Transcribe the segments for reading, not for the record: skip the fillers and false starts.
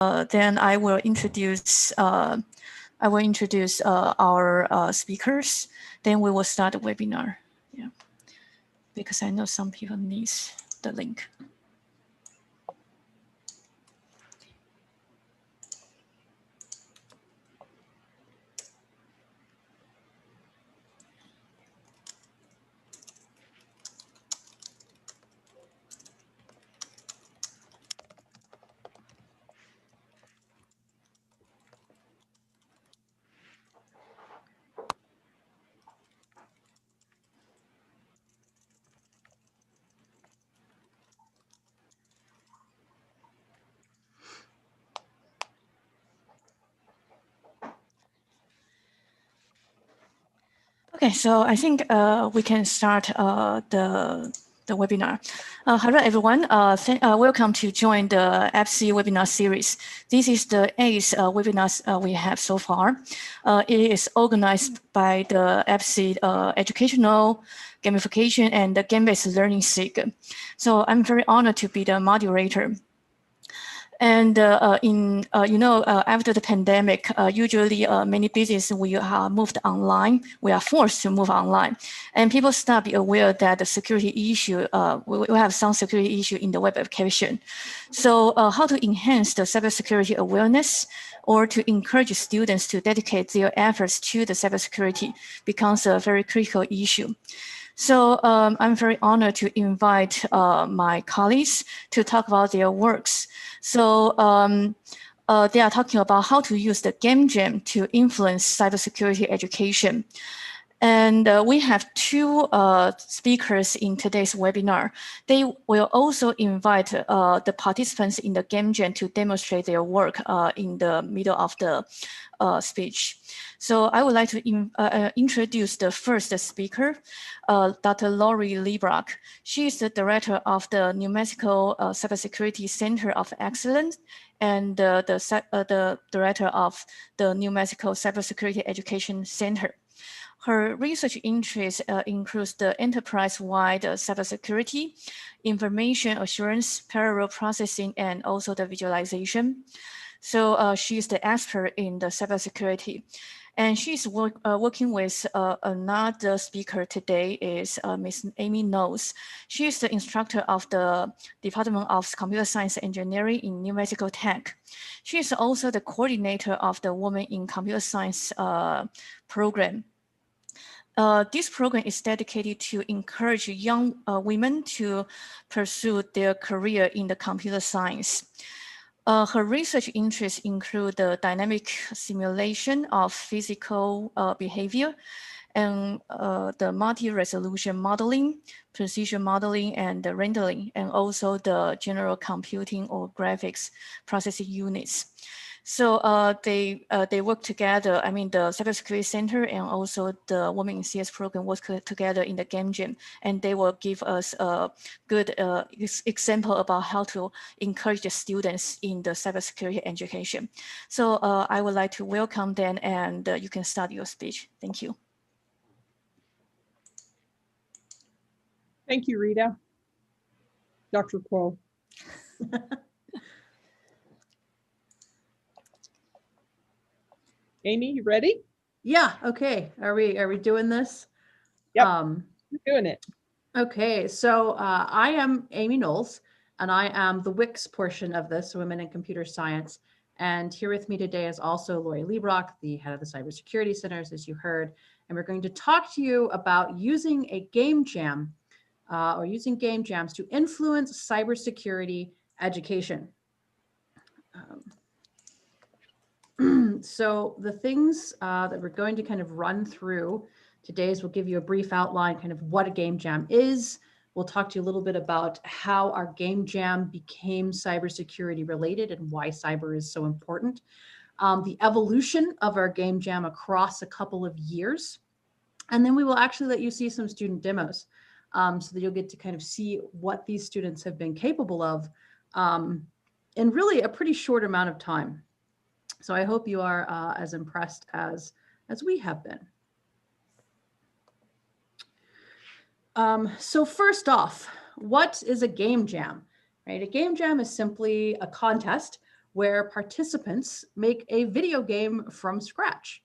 then I will introduce our speakers. Then we will start the webinar. Yeah, because I know some people need the link. Okay, so I think we can start the webinar. Hello, everyone. Welcome to join the APSCE webinar series. This is the 8th webinar we have so far. It is organized by the APSCE Educational, Gamification, and the Game-Based Learning SIG. So I'm very honored to be the moderator. And after the pandemic, usually many businesses we are moved online. We are forced to move online, and people start to be aware that the security issue, we have some security issue in the web application. So how to enhance the cybersecurity awareness or to encourage students to dedicate their efforts to the cybersecurity becomes a very critical issue. So I'm very honored to invite my colleagues to talk about their works. So they are talking about how to use the game jam to influence cybersecurity education. And we have two speakers in today's webinar. They will also invite the participants in the game jam to demonstrate their work in the middle of the speech. So I would like to introduce the first speaker, Dr. Lori Lebrock. She is the director of the New Mexico Cybersecurity Center of Excellence and the director of the New Mexico Cybersecurity Education Center. Her research interests includes the enterprise-wide cybersecurity, information assurance, parallel processing, and also the visualization. So she is the expert in the cybersecurity. And she's working with another speaker today is Ms. Amy Knowles. She is the instructor of the Department of Computer Science Engineering in New Mexico Tech. She is also the coordinator of the Women in Computer Science program. This program is dedicated to encourage young women to pursue their career in the computer science. Her research interests include the dynamic simulation of physical behavior and the multi-resolution modeling, precision modeling, and the rendering, and also the general computing or graphics processing units. So they work together. I mean, the Cybersecurity Center and also the Women in CS program work together in the game jam, and they will give us a good example about how to encourage the students in the cybersecurity education. So I would like to welcome them, and you can start your speech. Thank you. Thank you, Rita. Dr. Kuo. Amy, you ready? Yeah, okay. Are we doing this? Yep, we're doing it. Okay, so I am Amy Knowles, and I am the WICS portion of this, Women in Computer Science. And here with me today is also Lori Lebrock, the head of the Cybersecurity Centers, as you heard. And we're going to talk to you about using a game jam or using game jams to influence cybersecurity education. So the things that we're going to kind of run through today is we'll give you a brief outline kind of what a game jam is. We'll talk to you a little bit about how our game jam became cybersecurity related and why cyber is so important. The evolution of our game jam across a couple of years. And then we will actually let you see some student demos so that you'll get to kind of see what these students have been capable of in really a pretty short amount of time. So I hope you are as impressed as we have been. So first off, what is a game jam? Right? A game jam is simply a contest where participants make a video game from scratch.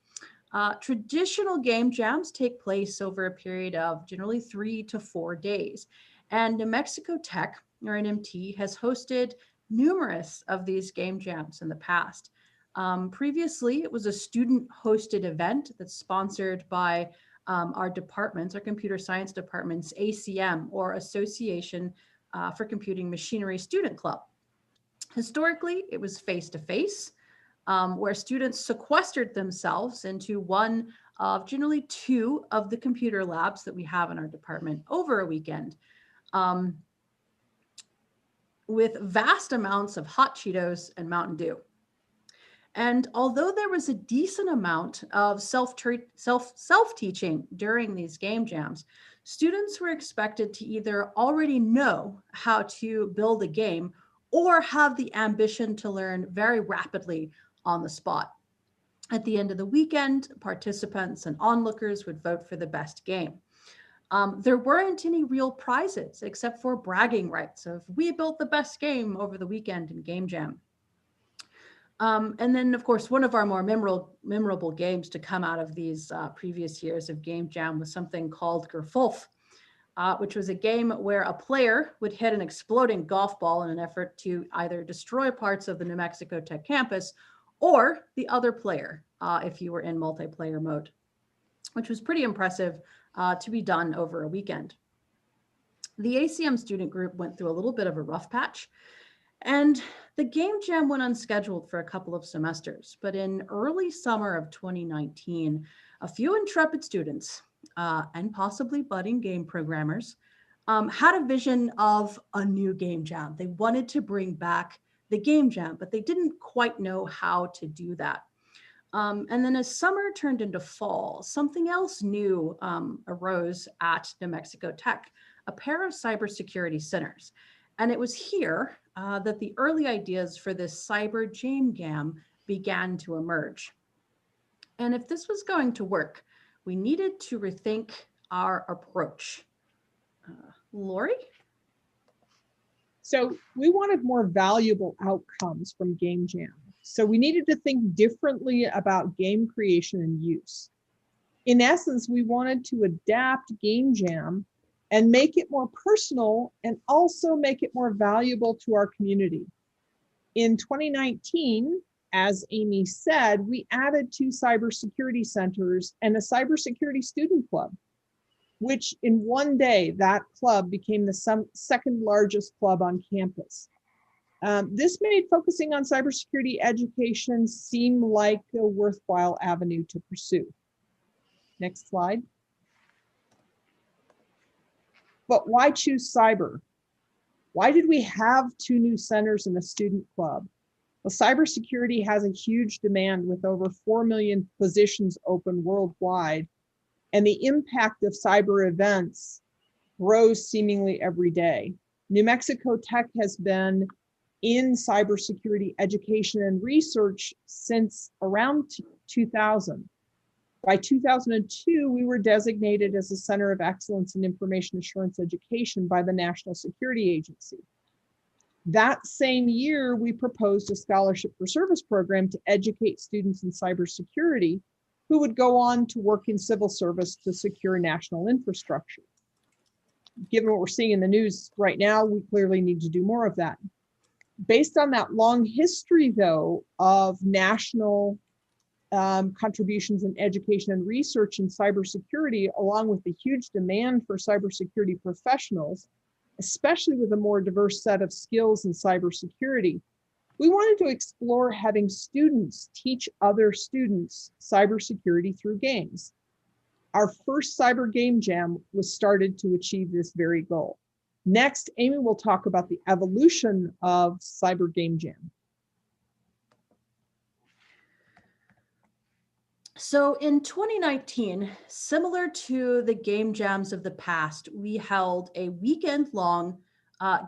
Traditional game jams take place over a period of generally 3 to 4 days. And New Mexico Tech, or NMT, has hosted numerous of these game jams in the past. Previously, it was a student-hosted event that's sponsored by our departments, our computer science department's ACM, or Association for Computing Machinery Student Club. Historically, it was face-to-face, where students sequestered themselves into one of generally 2 of the computer labs that we have in our department over a weekend, with vast amounts of hot Cheetos and Mountain Dew. And although there was a decent amount of self-teaching during these game jams, students were expected to either already know how to build a game or have the ambition to learn very rapidly on the spot. At the end of the weekend, participants and onlookers would vote for the best game. There weren't any real prizes except for bragging rights of, we built the best game over the weekend in Game Jam. And then, of course, one of our more memorable games to come out of these previous years of Game Jam was something called Gerfolf, which was a game where a player would hit an exploding golf ball in an effort to either destroy parts of the New Mexico Tech campus or the other player, if you were in multiplayer mode, which was pretty impressive to be done over a weekend. The ACM student group went through a little bit of a rough patch, and the game jam went unscheduled for a couple of semesters. But in early summer of 2019, a few intrepid students and possibly budding game programmers had a vision of a new game jam. They wanted to bring back the game jam, but they didn't quite know how to do that. And then as summer turned into fall, something else new arose at New Mexico Tech, a pair of cybersecurity centers. And it was here that the early ideas for this cyber game jam began to emerge. And if this was going to work, we needed to rethink our approach. Lori? So we wanted more valuable outcomes from Game Jam. So we needed to think differently about game creation and use. In essence, we wanted to adapt Game Jam and make it more personal and also make it more valuable to our community. In 2019, as Amy said, we added 2 cybersecurity centers and a cybersecurity student club, which in one day, that club became the second largest club on campus. This made focusing on cybersecurity education seem like a worthwhile avenue to pursue. Next slide. But why choose cyber? Why did we have 2 new centers and a student club? Well, cybersecurity has a huge demand with over 4 million positions open worldwide, and the impact of cyber events grows seemingly every day. New Mexico Tech has been in cybersecurity education and research since around 2000. By 2002, we were designated as a Center of Excellence in Information Assurance Education by the National Security Agency. That same year, we proposed a Scholarship for Service program to educate students in cybersecurity who would go on to work in civil service to secure national infrastructure. Given what we're seeing in the news right now, we clearly need to do more of that. Based on that long history, though, of national contributions in education and research in cybersecurity, along with the huge demand for cybersecurity professionals, especially with a more diverse set of skills in cybersecurity, we wanted to explore having students teach other students cybersecurity through games. Our first cyber game jam was started to achieve this very goal. Next, Amy will talk about the evolution of cyber game jam. So in 2019, similar to the game jams of the past, we held a weekend-long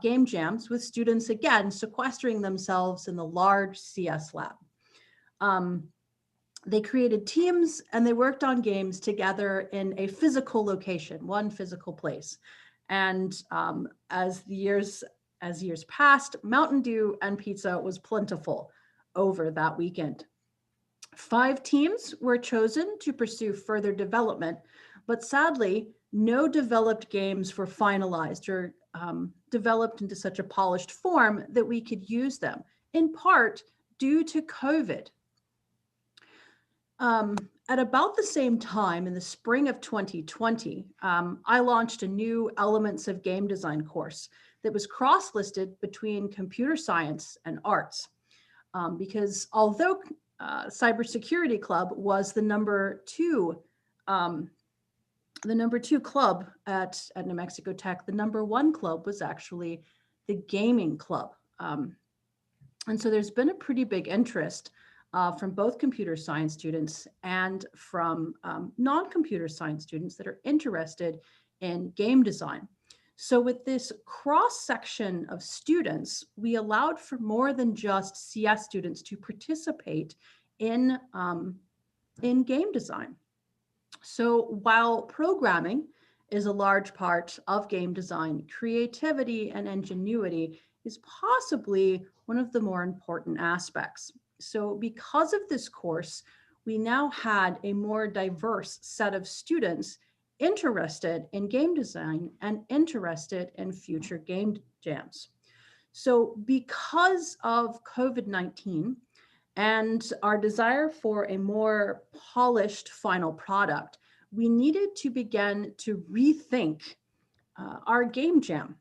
game jams with students, again, sequestering themselves in the large CS lab. They created teams and they worked on games together in a physical location, one physical place. And as years passed, Mountain Dew and pizza was plentiful over that weekend. 5 teams were chosen to pursue further development, but sadly, no developed games were finalized or developed into such a polished form that we could use them, in part due to COVID. At about the same time, in the spring of 2020, I launched a new Elements of Game Design course that was cross-listed between computer science and arts. Because although Cybersecurity Club was the number two club at New Mexico Tech, the number 1 club was actually the gaming club. And so there's been a pretty big interest from both computer science students and from non-computer science students that are interested in game design. So with this cross-section of students, we allowed for more than just CS students to participate in game design. So while programming is a large part of game design, creativity and ingenuity is possibly one of the more important aspects. So because of this course, we now had a more diverse set of students interested in game design and interested in future game jams. So because of COVID-19 and our desire for a more polished final product, we needed to begin to rethink our game jam.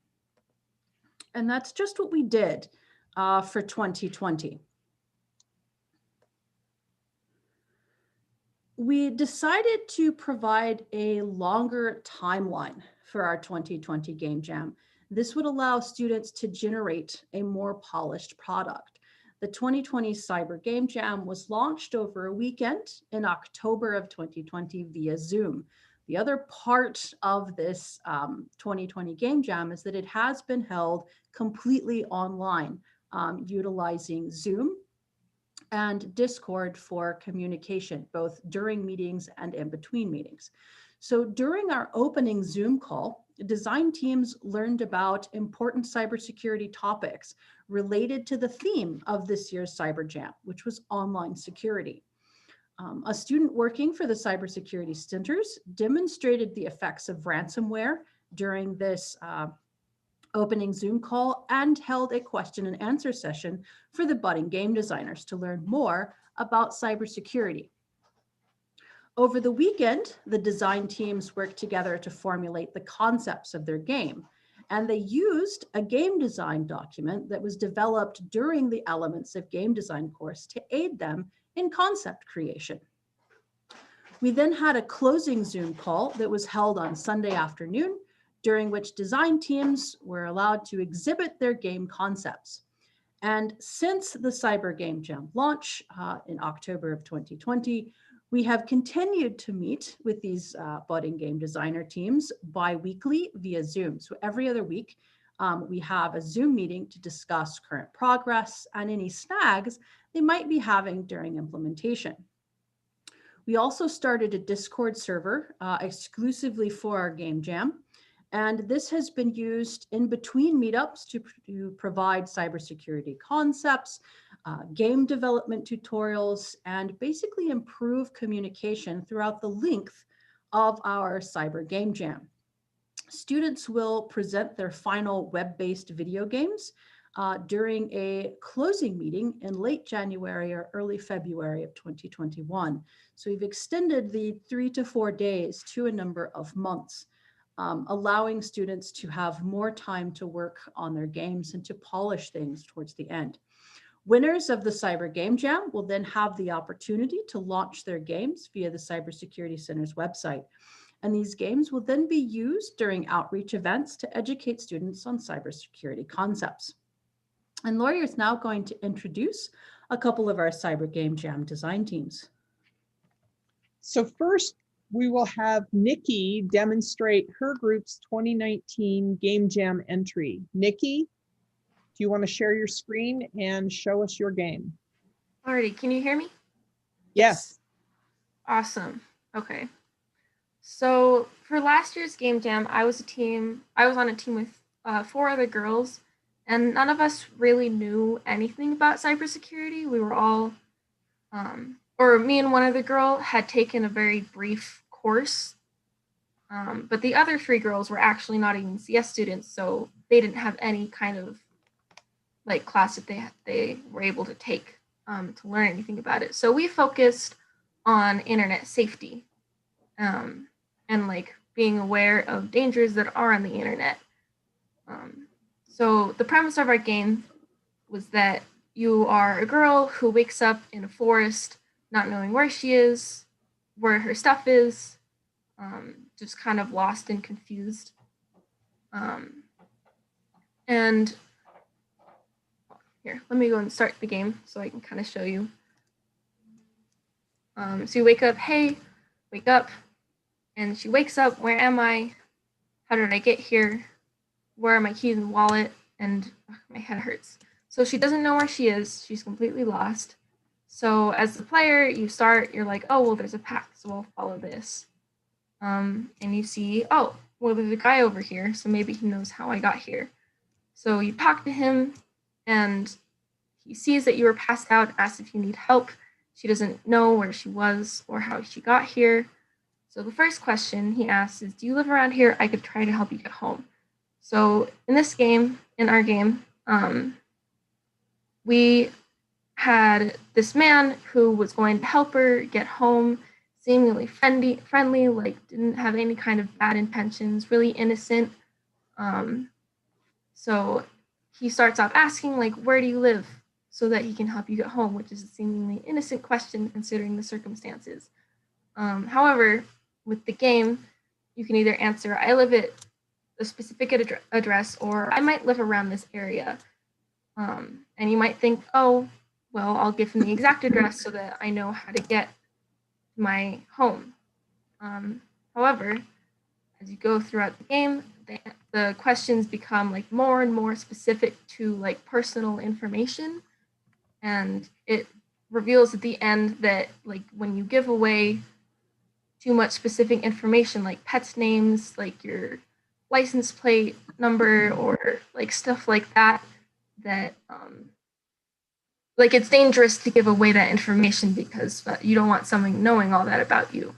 And that's just what we did for 2020. We decided to provide a longer timeline for our 2020 Game Jam. This would allow students to generate a more polished product. The 2020 Cyber Game Jam was launched over a weekend in October of 2020 via Zoom. The other part of this 2020 Game Jam is that it has been held completely online, utilizing Zoom and Discord for communication, both during meetings and in between meetings. So during our opening Zoom call, design teams learned about important cybersecurity topics related to the theme of this year's Cyber Jam, which was online security. A student working for the cybersecurity centers demonstrated the effects of ransomware during this opening Zoom call and held a question and answer session for the budding game designers to learn more about cybersecurity. Over the weekend, the design teams worked together to formulate the concepts of their game, and they used a game design document that was developed during the Elements of Game Design course to aid them in concept creation. We then had a closing Zoom call that was held on Sunday afternoon, during which design teams were allowed to exhibit their game concepts. And since the Cyber Game Jam launch in October of 2020, we have continued to meet with these budding game designer teams bi-weekly via Zoom. So every other week, we have a Zoom meeting to discuss current progress and any snags they might be having during implementation. We also started a Discord server exclusively for our Game Jam. And this has been used in between meetups to provide cybersecurity concepts, game development tutorials, and basically improve communication throughout the length of our Cyber Game Jam. Students will present their final web-based video games during a closing meeting in late January or early February of 2021. So we've extended the 3 to 4 days to a number of months. Allowing students to have more time to work on their games and to polish things towards the end. Winners of the Cyber Game Jam will then have the opportunity to launch their games via the Cybersecurity Center's website. And these games will then be used during outreach events to educate students on cybersecurity concepts. And Lori is now going to introduce a couple of our Cyber Game Jam design teams. So first, we will have Nikki demonstrate her group's 2019 Game Jam entry. Nikki, do you want to share your screen and show us your game? Alrighty, can you hear me? Yes. Awesome. Okay. So for last year's Game Jam, I was on a team with 4 other girls, And none of us really knew anything about cybersecurity. We were all, or me and one other girl had taken a very brief course, but the other three girls were actually not even CS students, so they didn't have any kind of like class that they were able to take to learn anything about it. So we focused on internet safety and like being aware of dangers that are on the internet. So the premise of our game was that you are a girl who wakes up in a forest, not knowing where she is, where her stuff is, just kind of lost and confused. And here, let me go and start the game so I can kind of show you. So you wake up, hey, wake up. And she wakes up, where am I? How did I get here? Where are my keys and wallet? And my head hurts. So she doesn't know where she is. She's completely lost. So as the player, you start, you're like, oh, well, there's a path, so I'll follow this. And you see, oh, well, there's a guy over here, so maybe he knows how I got here. So you talk to him, and he sees that you were passed out, asks if you need help. She doesn't know where she was or how she got here. So the first question he asks is, do you live around here? I could try to help you get home. So in this game, in our game, we had this man who was going to help her get home, seemingly friendly, like didn't have any kind of bad intentions, really innocent. So he starts off asking, like, where do you live? So that he can help you get home, which is a seemingly innocent question considering the circumstances. However, with the game, you can either answer, I live at a specific address, or I might live around this area. And you might think, oh, well, I'll give him the exact address so that I know how to get to my home. However, as you go throughout the game, the questions become like more and more specific to like personal information. And it reveals at the end that like when you give away too much specific information, like pets' names, like your license plate number, or like stuff like that, that like it's dangerous to give away that information because you don't want someone knowing all that about you.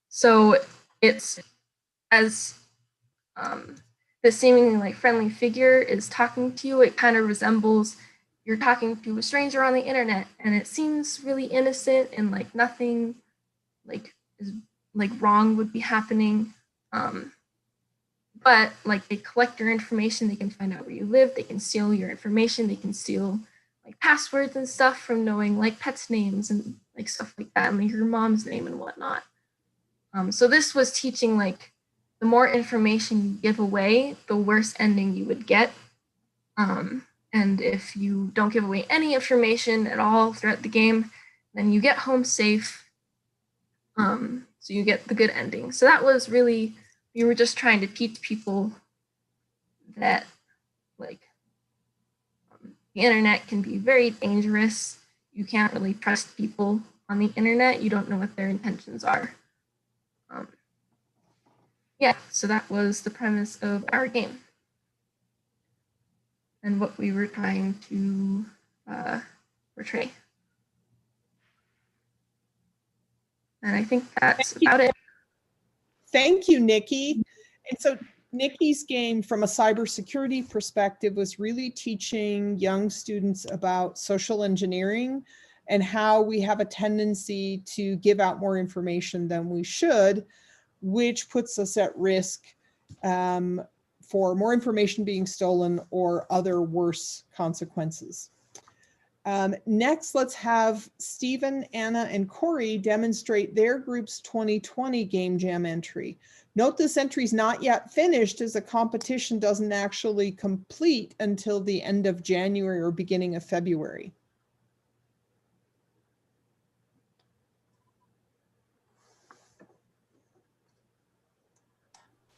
So it's as the seemingly like friendly figure is talking to you, it kind of resembles you're talking to a stranger on the internet, and it seems really innocent and like nothing like is like wrong would be happening. But like they collect your information, they can find out where you live, they can steal your information, they can steal like passwords and stuff from knowing like pets' names and like stuff like that, and like your mom's name and whatnot. So this was teaching like the more information you give away, the worse ending you would get. And if you don't give away any information at all throughout the game, then you get home safe. So you get the good ending. So that was really, we were just trying to teach people that like the internet can be very dangerous. You can't really trust people on the internet. You don't know what their intentions are. Yeah, so that was the premise of our game and what we were trying to portray. And I think that's about it. Thank you, Nikki. And so Nikki's game from a cybersecurity perspective was really teaching young students about social engineering and how we have a tendency to give out more information than we should, which puts us at risk for more information being stolen or other worse consequences. Next, let's have Stephen, Anna, and Corey demonstrate their group's 2020 Game Jam entry. Note this entry is not yet finished as the competition doesn't actually complete until the end of January or beginning of February.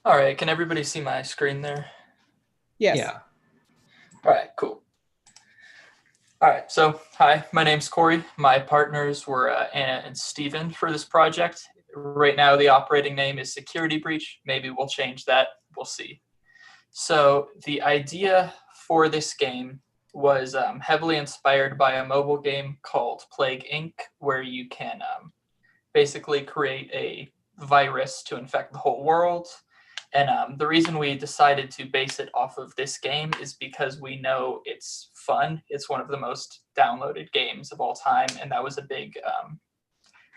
All right, can everybody see my screen there? Yes. Yeah. All right, cool. All right, so hi, my name's Corey. My partners were Anna and Steven for this project. Right now, the operating name is Security Breach. Maybe we'll change that, we'll see. So the idea for this game was heavily inspired by a mobile game called Plague Inc., where you can basically create a virus to infect the whole world. And the reason we decided to base it off of this game is because we know it's fun. It's one of the most downloaded games of all time, and that was a big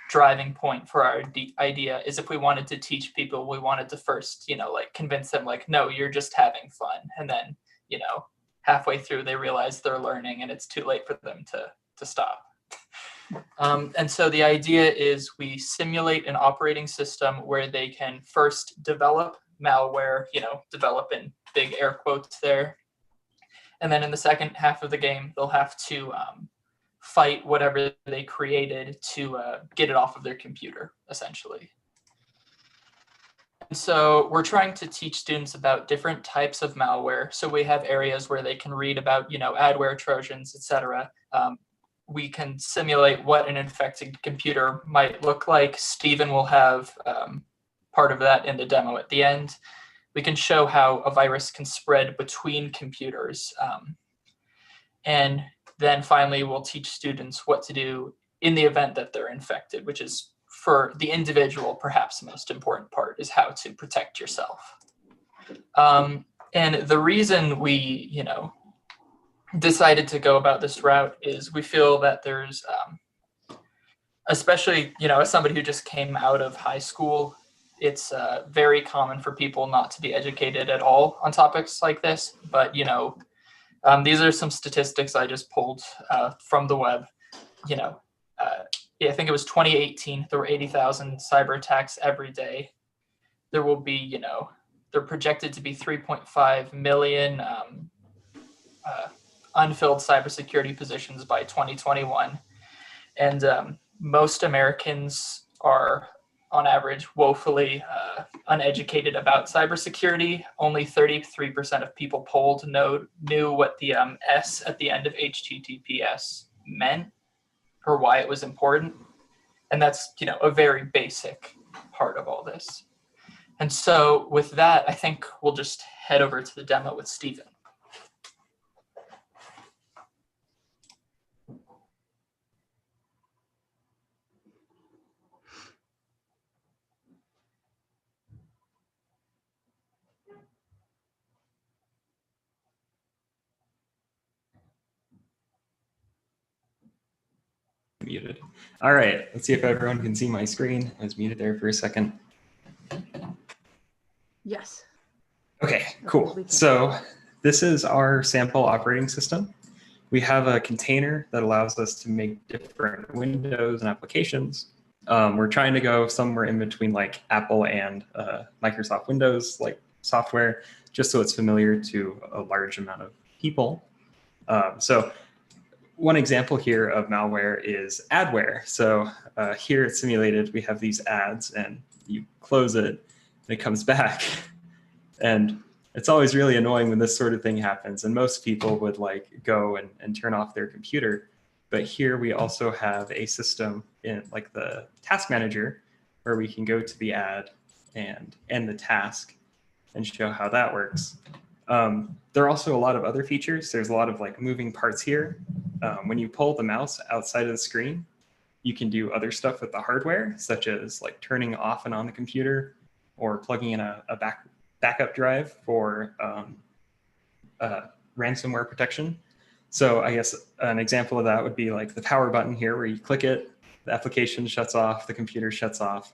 driving point for our idea. Is if we wanted to teach people, we wanted to first, like convince them, like, no, you're just having fun, and then, halfway through they realize they're learning, and it's too late for them to stop. And so the idea is we simulate an operating system where they can first develop malware, develop in big air quotes there. And then in the second half of the game, they'll have to fight whatever they created to get it off of their computer, essentially. And so we're trying to teach students about different types of malware. So we have areas where they can read about, adware, Trojans, etc. We can simulate what an infected computer might look like. Stephen will have part of that in the demo at the end. We can show how a virus can spread between computers. And then finally, we'll teach students what to do in the event that they're infected, which is, for the individual, perhaps the most important part, is how to protect yourself. And the reason we, decided to go about this route is we feel that there's, especially, as somebody who just came out of high school, it's very common for people not to be educated at all on topics like this. But, these are some statistics I just pulled from the web. I think it was 2018, there were 80,000 cyber attacks every day. There will be, they're projected to be 3.5 million unfilled cybersecurity positions by 2021. And most Americans are, on average, woefully uneducated about cybersecurity. Only 33% of people polled knew what the S at the end of HTTPS meant or why it was important. And that's, a very basic part of all this. And so with that, I think we'll just head over to the demo with Stephen. Muted. All right, let's see if everyone can see my screen. I was muted there for a second. Yes. Okay, cool. So this is our sample operating system. We have a container that allows us to make different windows and applications. We're trying to go somewhere in between like Apple and Microsoft Windows like software, just so it's familiar to a large amount of people. So one example here of malware is adware. So here it's simulated, we have these ads and you close it and it comes back. And it's always really annoying when this sort of thing happens. And most people would like go and turn off their computer. But here we also have a system in like the task manager where we can go to the ad and end the task and show how that works. There are also a lot of other features. There's a lot of like moving parts here. When you pull the mouse outside of the screen, you can do other stuff with the hardware, such as like turning off and on the computer or plugging in a backup drive for ransomware protection. So I guess an example of that would be like the power button here where you click it, the application shuts off, the computer shuts off.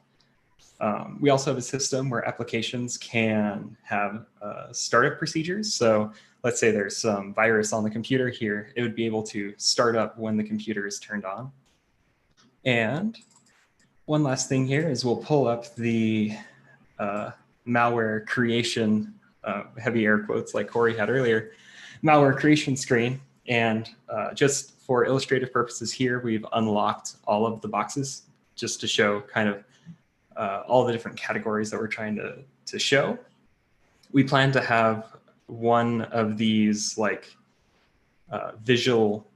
We also have a system where applications can have startup procedures. So let's say there's some virus on the computer here, it would be able to start up when the computer is turned on. And one last thing here is we'll pull up the malware creation, heavy air quotes like Corey had earlier, malware creation screen. And just for illustrative purposes here, we've unlocked all of the boxes just to show kind of all the different categories that we're trying to show. We plan to have one of these like visual,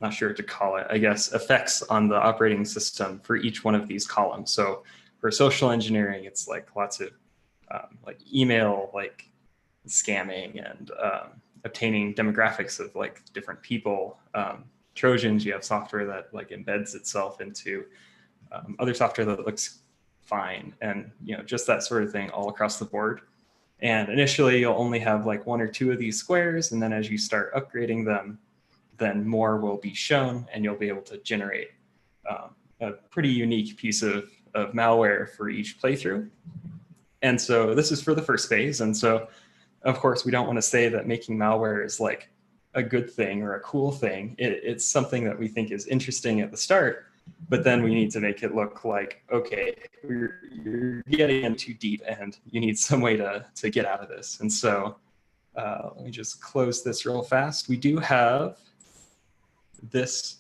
not sure what to call it, I guess, effects on the operating system for each one of these columns. So for social engineering, it's like lots of like email, like scamming and obtaining demographics of like different people. Trojans, you have software that like embeds itself into other software that looks fine, and just that sort of thing all across the board. And initially you'll only have like 1 or 2 of these squares, and then as you start upgrading them, then more will be shown, and you'll be able to generate a pretty unique piece of malware for each playthrough. And so this is for the first phase. And so of course we don't want to say that making malware is like a good thing or a cool thing. It's something that we think is interesting at the start, but then we need to make it look like, okay, you're getting in too deep and you need some way to get out of this. And so let me just close this real fast. We do have this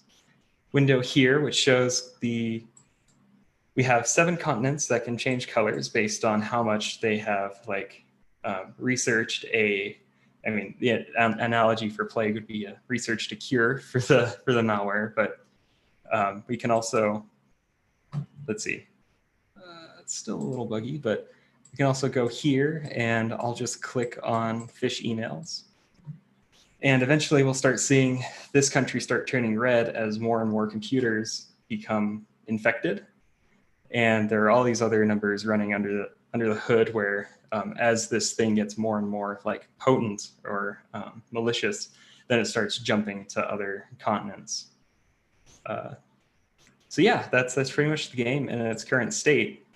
window here, which shows we have 7 continents that can change colors based on how much they have like researched the analogy for plague would be researched a cure for the malware, but we can also, let's see, it's still a little buggy, but we can also go here, and I'll just click on fish emails. And eventually we'll start seeing this country start turning red as more and more computers become infected. And there are all these other numbers running under the hood where as this thing gets more and more like potent or malicious, then it starts jumping to other continents. So yeah, that's pretty much the game in its current state.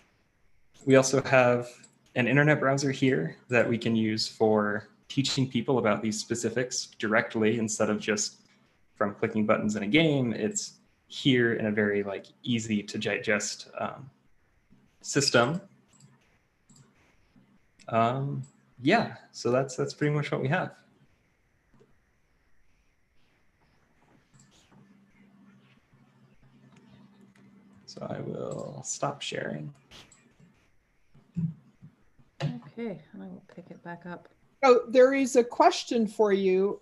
We also have an internet browser here that we can use for teaching people about these specifics directly instead of just from clicking buttons in a game. It's here in a very like easy to digest system. Yeah, so that's pretty much what we have. So I will stop sharing. Okay, and I will pick it back up. Oh, there is a question for you.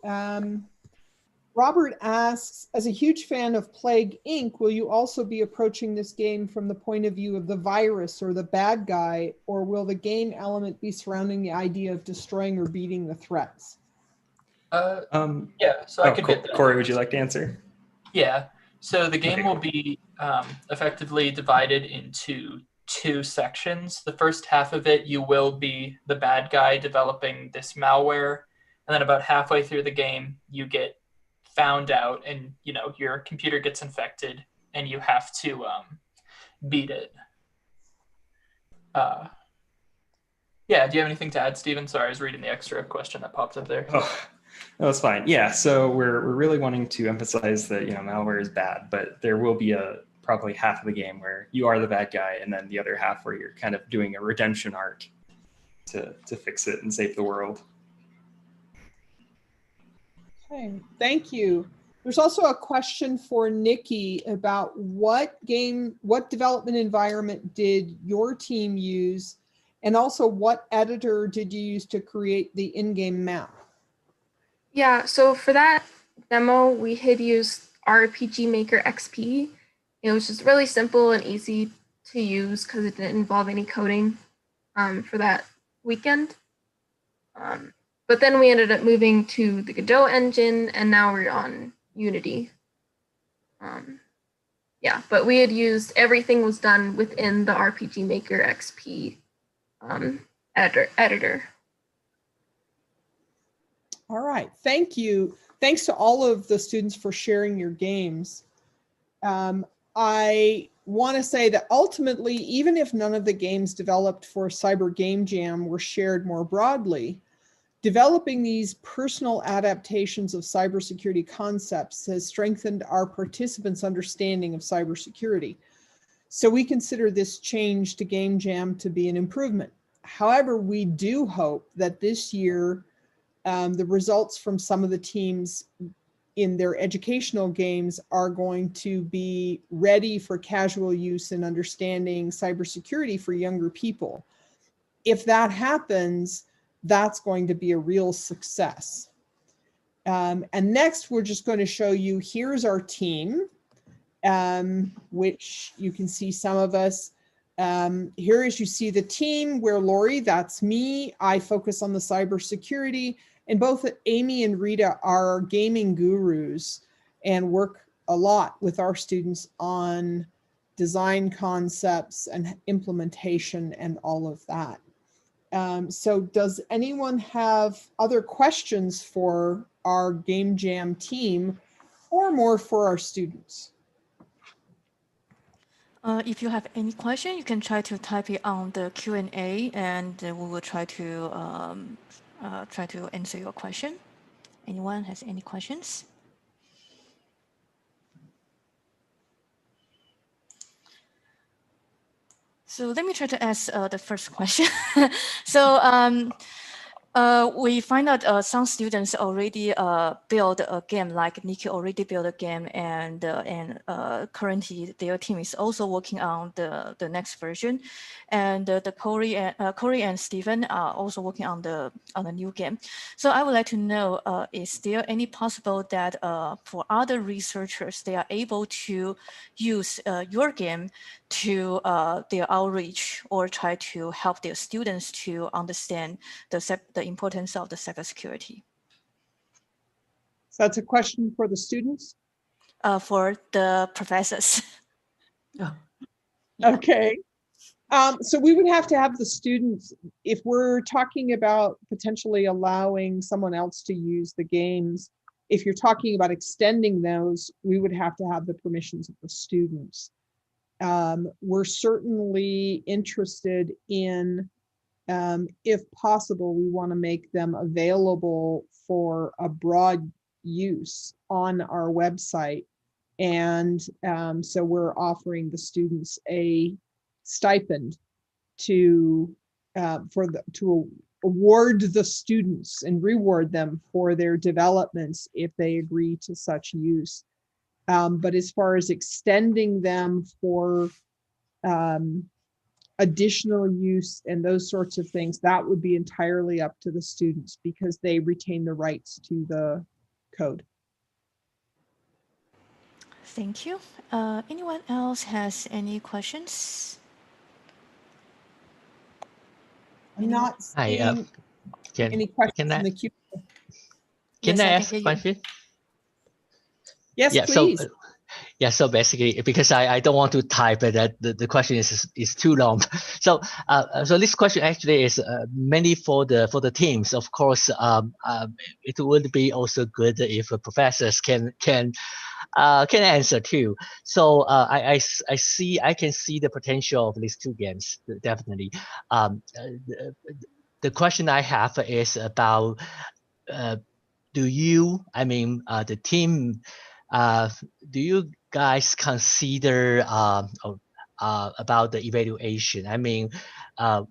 Robert asks, as a huge fan of Plague Inc., will you also be approaching this game from the point of view of the virus or the bad guy, or will the game element be surrounding the idea of destroying or beating the threats? Yeah, so I could get that. Corey, would you like to answer? Yeah, so the game will be effectively divided into 2 sections. The first half of it, you will be the bad guy developing this malware, and then about halfway through the game, you get found out, and your computer gets infected, and you have to beat it. Yeah, do you have anything to add, Stephen? Sorry, I was reading the extra question that popped up there. Oh, no, that's fine. Yeah, so we're really wanting to emphasize that malware is bad, but there will be probably half of the game where you are the bad guy, and then the other half where you're kind of doing a redemption arc to fix it and save the world. Okay, thank you. There's also a question for Nikki about what development environment did your team use, and also what editor did you use to create the in-game map? Yeah, so for that demo, we had used RPG Maker XP. It was just really simple and easy to use because it didn't involve any coding for that weekend. But then we ended up moving to the Godot engine, and now we're on Unity. Yeah, but we had used, everything was done within the RPG Maker XP editor. All right, thank you. Thanks to all of the students for sharing your games. I want to say that ultimately, even if none of the games developed for Cyber Game Jam were shared more broadly, developing these personal adaptations of cybersecurity concepts has strengthened our participants' understanding of cybersecurity. So we consider this change to Game Jam to be an improvement. However, we do hope that this year, the results from some of the teams in their educational games are going to be ready for casual use and understanding cybersecurity for younger people. If that happens, that's going to be a real success. And next, we're just going to show you, here's our team, which you can see some of us. Here, as you see the team, where Lori, that's me. I focus on the cybersecurity, and both Amy and Rita are gaming gurus and work a lot with our students on design concepts and implementation and all of that. So does anyone have other questions for our Game Jam team or more for our students? If you have any question, you can try to type it on the Q&A, and we will try to answer your question. Anyone has any questions? So let me try to ask the first question. So we find out some students already build a game, like Nikki already built a game, and currently their team is also working on the next version, and the Corey and Stephen are also working on the new game. So I would like to know, is there any possible that for other researchers they are able to use your game to their outreach or try to help their students to understand the importance of the cybersecurity? So that's a question for the students? For the professors. Oh. Yeah. Okay. So we would have to have the students, if we're talking about potentially allowing someone else to use the games, if you're talking about extending those, we would have to have the permissions of the students. We're certainly interested in, if possible, we want to make them available for a broad use on our website. And so we're offering the students a stipend to award the students and reward them for their developments if they agree to such use. But as far as extending them for additional use and those sorts of things, that would be entirely up to the students because they retain the rights to the code. Thank you. Anyone else has any questions? I'm not Hi, seeing any questions in the queue. Can Yes, I I can ask hear a you. question? Yes, Yeah, please. so basically, because I don't want to type it, that the question is too long. So so this question actually is mainly for the teams. Of course, it would be also good if professors can answer too. So I can see the potential of these two games, definitely. The question I have is about do you, I mean, the team, do you guys consider about the evaluation? I mean,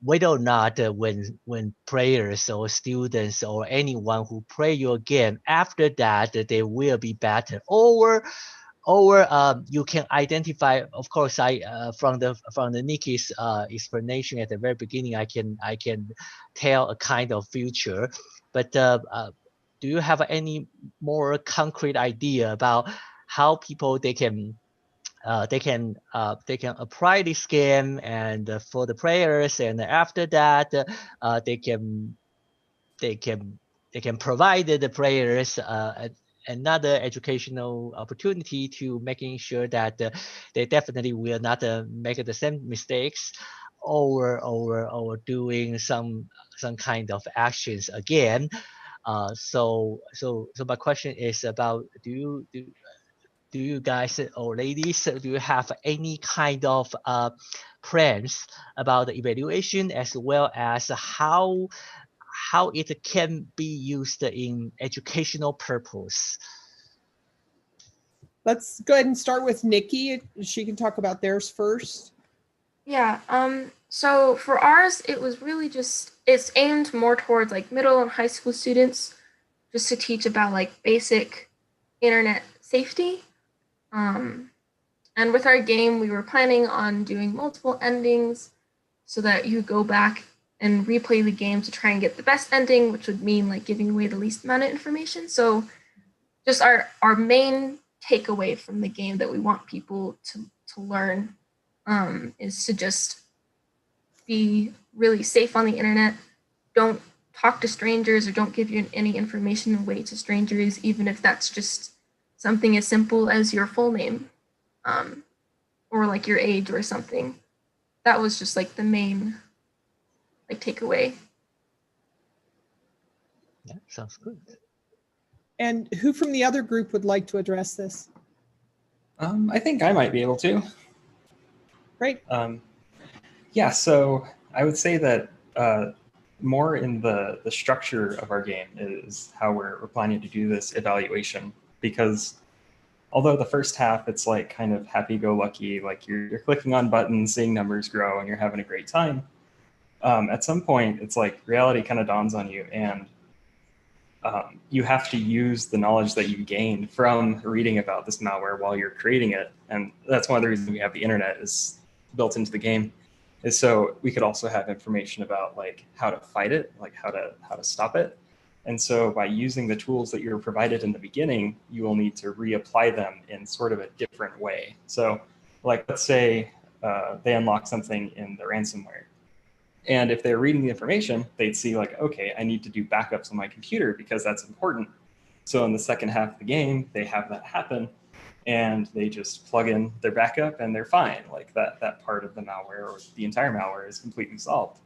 whether or not when players or students or anyone who play your game after that they will be better, or you can identify. Of course, I from the Nikki's explanation at the very beginning, I can tell a kind of future, but do you have any more concrete idea about how people they can apply this game and for the players, and after that they can provide the players another educational opportunity to making sure that they definitely will not make the same mistakes or doing some kind of actions again. So my question is about, do you guys or ladies, do you have any kind of plans about the evaluation as well as how it can be used in educational purpose? Let's go ahead and start with Nikki. She can talk about theirs first. Yeah, so for ours, it was really just, it's aimed more towards like middle and high school students, just to teach about like basic internet safety. And with our game, we were planning on doing multiple endings so that you go back and replay the game to try and get the best ending, which would mean like giving away the least amount of information. So just our main takeaway from the game that we want people to learn is to just be really safe on the internet. Don't talk to strangers or don't give any information away to strangers, even if that's just something as simple as your full name, or like your age or something. That was just like the main like takeaway. Yeah, sounds good. And who from the other group would like to address this? I think I might be able to. Great. Yeah, so I would say that more in the structure of our game is how we're planning to do this evaluation, because although the first half it's like kind of happy-go-lucky, like you're clicking on buttons, seeing numbers grow, and you're having a great time. At some point, it's like reality kind of dawns on you, and you have to use the knowledge that you gained from reading about this malware while you're creating it. And that's one of the reasons we have the internet is built into the game, is so we could also have information about like how to fight it, like how to stop it. And so by using the tools that you were provided in the beginning, you will need to reapply them in sort of a different way. So like, let's say they unlock something in the ransomware. And if they're reading the information, they'd see like, okay, I need to do backups on my computer because that's important. So in the second half of the game, they have that happen and they just plug in their backup and they're fine. Like that part of the malware or the entire malware is completely solved.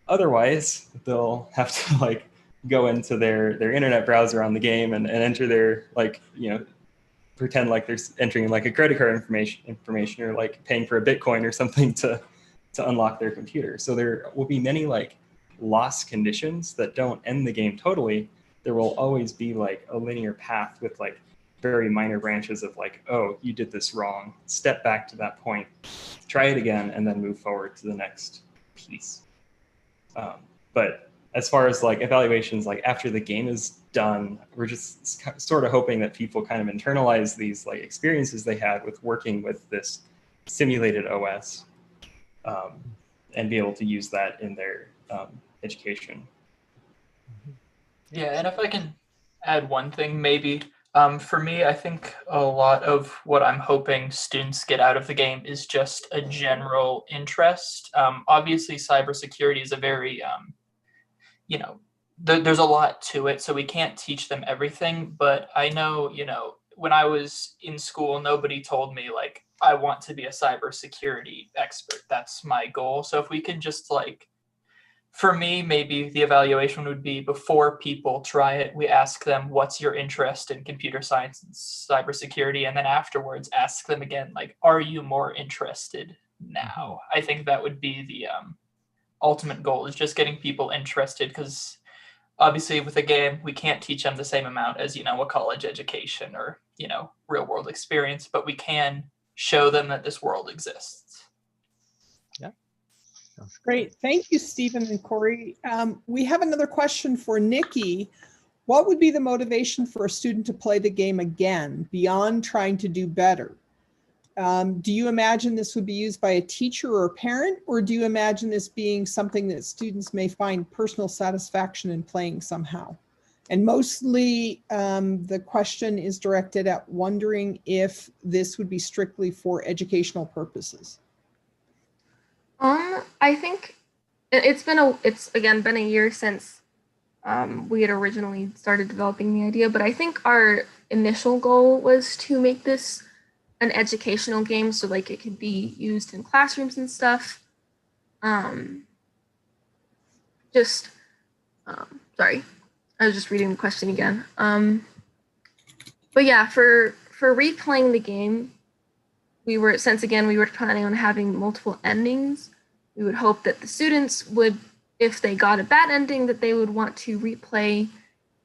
Otherwise, they'll have to like go into their internet browser on the game and enter their like, pretend like they're entering like a credit card information or like paying for a Bitcoin or something to unlock their computer. So there will be many like loss conditions that don't end the game totally. There will always be like a linear path with like very minor branches of like, oh, you did this wrong. Step back to that point, try it again, and then move forward to the next piece. But as far as like evaluations, like after the game is done, we're just sort of hoping that people kind of internalize these like experiences they had with working with this simulated OS. And be able to use that in their education. Yeah, and if I can add one thing, maybe for me, I think a lot of what I'm hoping students get out of the game is just a general interest. Obviously, cybersecurity is a very, there's a lot to it, so we can't teach them everything. But I know, when I was in school, nobody told me like, I want to be a cybersecurity expert. That's my goal. So if we can just like, for me, maybe the evaluation would be before people try it, we ask them, what's your interest in computer science and cybersecurity? And then afterwards ask them again, like, are you more interested now? I think that would be the ultimate goal, is just getting people interested, because obviously with a game, we can't teach them the same amount as, a college education or, real world experience, but we can show them that this world exists. Yeah. Great. Thank you, Stephen and Corey. We have another question for Nikki. What would be the motivation for a student to play the game again beyond trying to do better? Do you imagine this would be used by a teacher or a parent, or do you imagine this being something that students may find personal satisfaction in playing somehow? And mostly the question is directed at wondering if this would be strictly for educational purposes. I think it's again been a year since we had originally started developing the idea, but I think our initial goal was to make this an educational game, so like it could be used in classrooms and stuff. Sorry, I was just reading the question again. But yeah, for replaying the game, we were planning on having multiple endings. We would hope that the students would, if they got a bad ending, that they would want to replay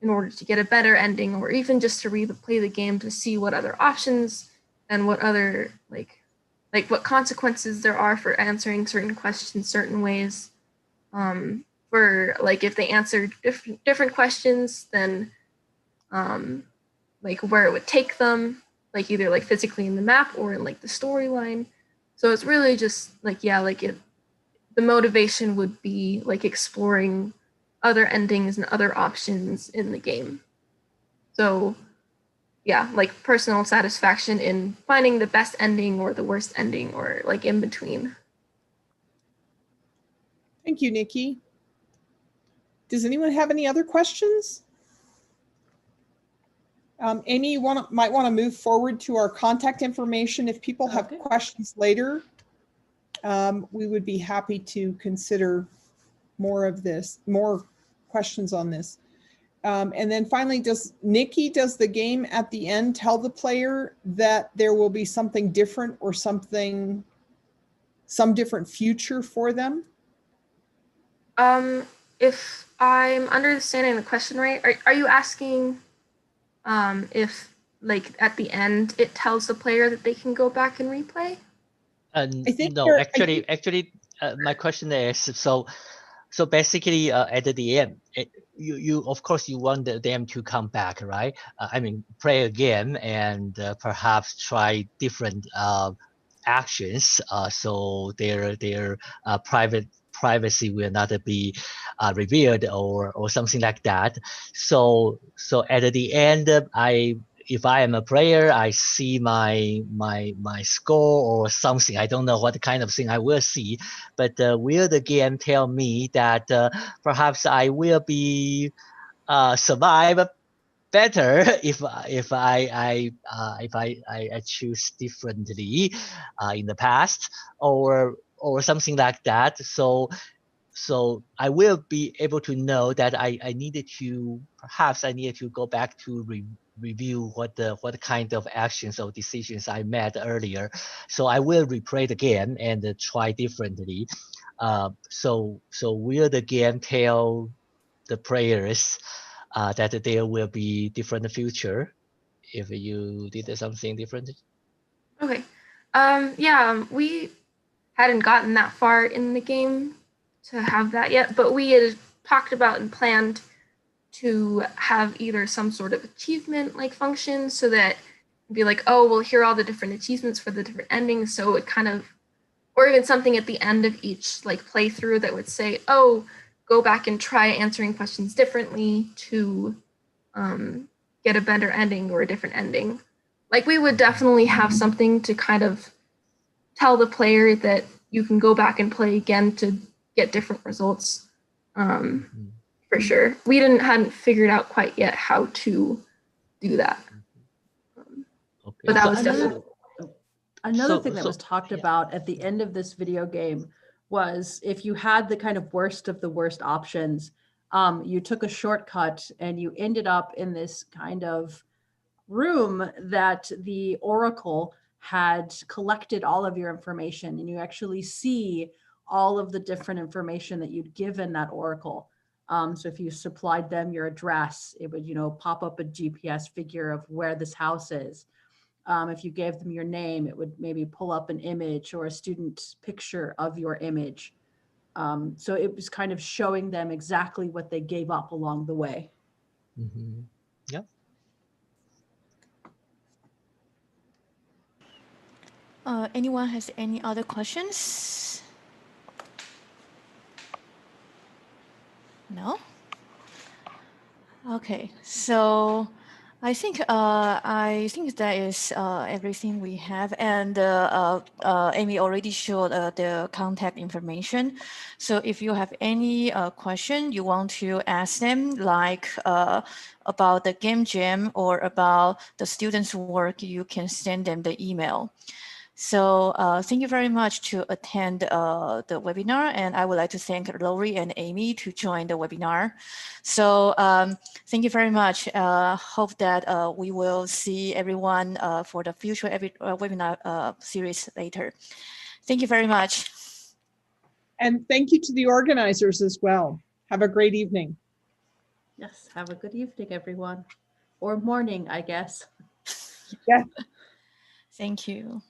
in order to get a better ending, or even just to replay the game to see what other options and what other like what consequences there are for answering certain questions certain ways. For like if they answered different questions, then like where it would take them, like either like physically in the map or in like the storyline. So it's really just like, yeah, like the motivation would be like exploring other endings and other options in the game. So yeah, like personal satisfaction in finding the best ending or the worst ending or like in between. Thank you, Nikki. Does anyone have any other questions? Amy, you might want to move forward to our contact information. If people have questions later, we would be happy to consider more questions on this. And then finally, does the game at the end tell the player that there will be something different or some different future for them? If I'm understanding the question right, are you asking if like at the end it tells the player that they can go back and replay? No, actually, my question is so basically at the end, you of course you want them to come back, right? I mean, play again and perhaps try different actions, so their privacy will not be revealed or something like that. So at the end, if I am a player, I see my score or something. I don't know what kind of thing I will see, but will the game tell me that perhaps I will be survive better if I choose differently in the past or something like that? So I will be able to know that I needed to go back to review what kind of actions or decisions I made earlier. So I will replay the game and try differently. So will the game tell the players that there will be different future if you did something different? Okay. Yeah, we hadn't gotten that far in the game to have that yet, but we had talked about and planned to have either some sort of achievement like function so that it'd be like, oh, well, here are all the different achievements for the different endings. So it kind of, or even something at the end of each like playthrough that would say, oh, go back and try answering questions differently to get a better ending or a different ending. Like we would definitely have something to kind of tell the player that you can go back and play again to get different results. For sure. We hadn't figured out quite yet how to do that. Okay. But that was definitely another thing that was talked about at the end of this video game was if you had the kind of worst of the worst options, you took a shortcut and you ended up in this kind of room that the Oracle had collected all of your information, and you actually see all of the different information that you'd given that Oracle. So if you supplied them your address, it would, pop up a GPS figure of where this house is. If you gave them your name, it would maybe pull up an image or a student's picture of your image. So it was kind of showing them exactly what they gave up along the way. Mm-hmm. Yeah. Anyone has any other questions? No? Okay, so I think that is everything we have, and Amy already showed the contact information. So if you have any question you want to ask them, like about the game jam or about the students' work, you can send them the email. So thank you very much to attend the webinar, and I would like to thank Lori and Amy to join the webinar. So thank you very much. Hope that we will see everyone for the future webinar series later. Thank you very much. And thank you to the organizers as well. Have a great evening. Yes, have a good evening, everyone. Or morning, I guess. Yeah. Thank you.